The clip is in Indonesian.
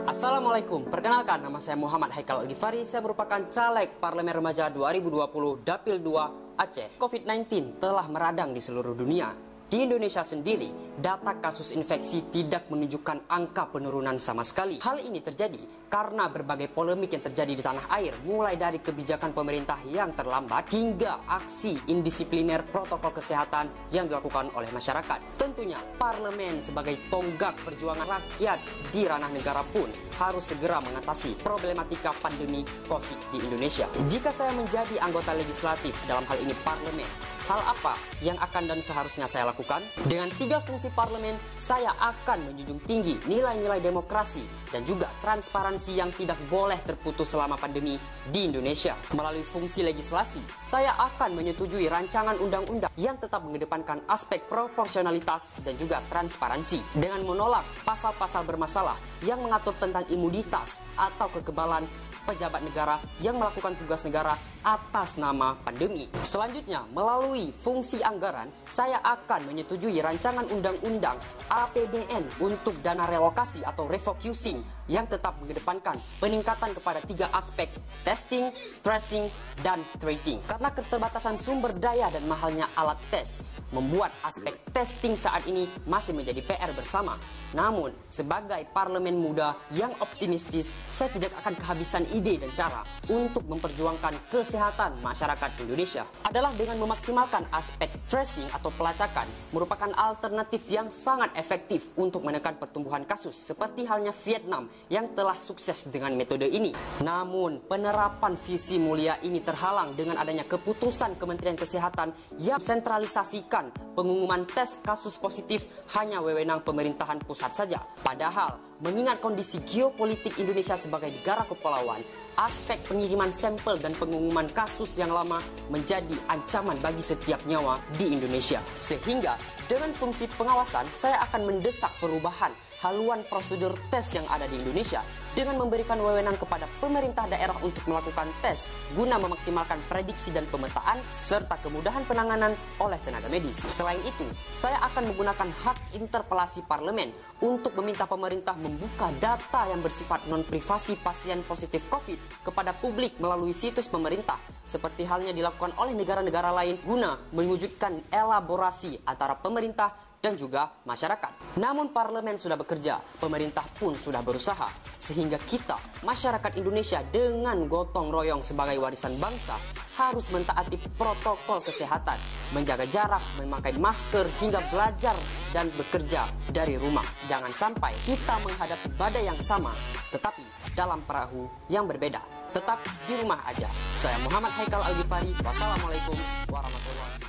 Assalamualaikum, perkenalkan nama saya Muhammad Haikal Al-Ghifari. Saya merupakan caleg Parlemen Remaja 2020 Dapil 2 Aceh. COVID-19 telah meradang di seluruh dunia. Di Indonesia sendiri, data kasus infeksi tidak menunjukkan angka penurunan sama sekali. Hal ini terjadi karena berbagai polemik yang terjadi di tanah air, mulai dari kebijakan pemerintah yang terlambat hingga aksi indisipliner protokol kesehatan yang dilakukan oleh masyarakat. Tentunya, parlemen sebagai tonggak perjuangan rakyat di ranah negara pun harus segera mengatasi problematika pandemi COVID di Indonesia. Jika saya menjadi anggota legislatif dalam hal ini parlemen, hal apa yang akan dan seharusnya saya lakukan? Dengan 3 fungsi parlemen, saya akan menjunjung tinggi nilai-nilai demokrasi dan juga transparansi yang tidak boleh terputus selama pandemi di Indonesia. Melalui fungsi legislasi, saya akan menyetujui rancangan undang-undang yang tetap mengedepankan aspek proporsionalitas dan juga transparansi dengan menolak pasal-pasal bermasalah yang mengatur tentang imunitas atau kekebalan pejabat negara yang melakukan tugas negara atas nama pandemi. Selanjutnya, melalui fungsi anggaran, saya akan menyetujui rancangan undang-undang APBN untuk dana relokasi atau refocusing yang tetap mengedepankan peningkatan kepada 3 aspek: testing, tracing, dan treating. Karena keterbatasan sumber daya dan mahalnya alat tes membuat aspek testing saat ini masih menjadi PR bersama. Namun, sebagai parlemen muda yang optimistis, saya tidak akan kehabisan ide dan cara untuk memperjuangkan kesehatan masyarakat Indonesia. Adalah dengan memaksimalkan aspek tracing atau pelacakan merupakan alternatif yang sangat efektif untuk menekan pertumbuhan kasus, seperti halnya Vietnam yang telah sukses dengan metode ini. Namun, penerapan visi mulia ini terhalang dengan adanya keputusan Kementerian Kesehatan yang sentralisasikan pengumuman tes kasus positif hanya wewenang pemerintahan pusat saja. Padahal, mengingat kondisi geopolitik Indonesia sebagai negara kepulauan, aspek pengiriman sampel dan pengumuman kasus yang lama menjadi ancaman bagi setiap nyawa di Indonesia. Sehingga, dengan fungsi pengawasan, saya akan mendesak perubahan haluan prosedur tes yang ada di Indonesia dengan memberikan wewenang kepada pemerintah daerah untuk melakukan tes guna memaksimalkan prediksi dan pemetaan serta kemudahan penanganan oleh tenaga medis. Selain itu, saya akan menggunakan hak interpelasi parlemen untuk meminta pemerintah membuka data yang bersifat non-privasi pasien positif COVID kepada publik melalui situs pemerintah, seperti halnya dilakukan oleh negara-negara lain guna mewujudkan elaborasi antara pemerintah dan juga masyarakat. Namun parlemen sudah bekerja, pemerintah pun sudah berusaha, sehingga kita, masyarakat Indonesia dengan gotong royong sebagai warisan bangsa, harus mentaati protokol kesehatan, menjaga jarak, memakai masker, hingga belajar dan bekerja dari rumah. Jangan sampai kita menghadapi badai yang sama, tetapi dalam perahu yang berbeda. Tetap di rumah aja. Saya Muhammad Haikal Al-Ghifari. Wassalamualaikum warahmatullahi wabarakatuh.